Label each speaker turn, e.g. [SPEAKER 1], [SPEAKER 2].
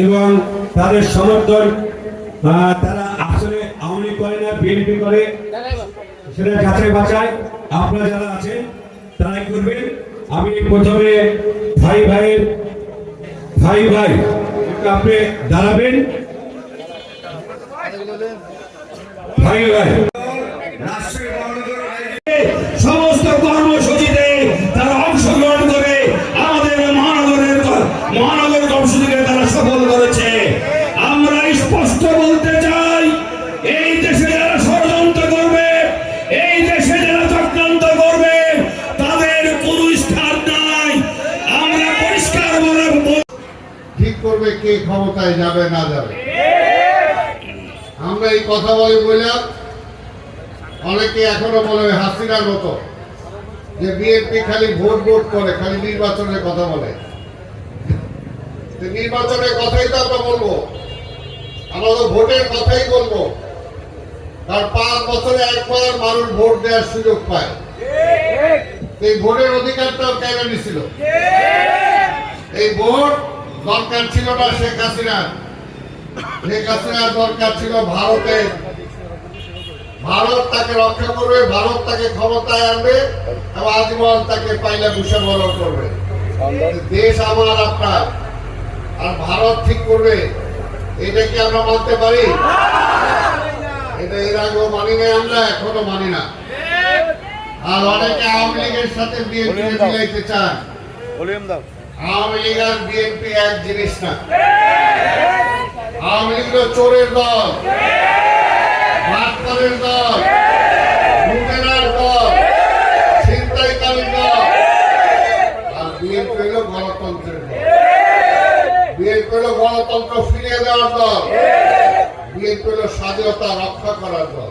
[SPEAKER 1] এবং তাদের সমর্থন তারা আসলে আওয়ামী লীগ করে না বিএনপি করে সেটা যাচাই বাছাই আপনারা যারা আছেন তারাই করবেন। আমি প্রথমে ভাই আপনি দাঁড়াবেন। ভাই সমস্ত কর্মসূচিতে তারা অংশগ্রহণ করে আমাদের মহানগর কর্মসূচিকে তারা সফল করেছে। আমরা স্পষ্ট বলতে চাই, এই দেশে যারা ষড়যন্ত্র করবে, এই দেশে যারা চক্রান্ত করবে, তাদের কোন স্থান নাই। আমরা পরিষ্কার
[SPEAKER 2] ঠিক করবে কে ক্ষমতায় যাবে না যাবে। আমরা এই কথা বললাম, অনেকে এখনো বলে হাসিনার মতো যে বিএনপি খালি ভোট করে, খালি নির্বাচনের কথা বলে। নির্বাচনের কথাই তো আমরা বলবো, আমরা তো ভোটের কথাই বলবো। কারণ 5 বছরে একবার মানুষ ভোট দেওয়ার সুযোগ পায়। এই ভোটের অধিকারটাও কেন নিছিল? এই ভোট দরকার ছিল না শেখ হাসিনার। শেখ হাসিনার দরকার ছিল ভারতের। ভারত তাকে রক্ষা করবে, ভারত তাকে ক্ষমতায় আনবে এবং আজীবন তাকে পাইলা ভূষা বরণ করবে। দেশ আমার আপনার, আর ভারত ঠিক করবে, এটা কি আমরা মানতে পারি? এটা এর আগেও মানি নাই, আমরা এখনো মানি না। আর অনেকে আওয়ামী লীগের সাথে বিএনপি মিলাইতে চান। আওয়ামী লীগ আর বিএনপি এক জিনিস না। আওয়ামী লীগ চোরের দল, ভাটপাড়ের দল, লুটেরার দল, ছিনতাইকারীর দল। আর বিএনপি হলো গণতন্ত্রের দল। বিএনপি হলো গণতন্ত্র ফিরিয়ে দেওয়ার দল। বিএনপি হলো স্বাধীনতা রক্ষা করার দল।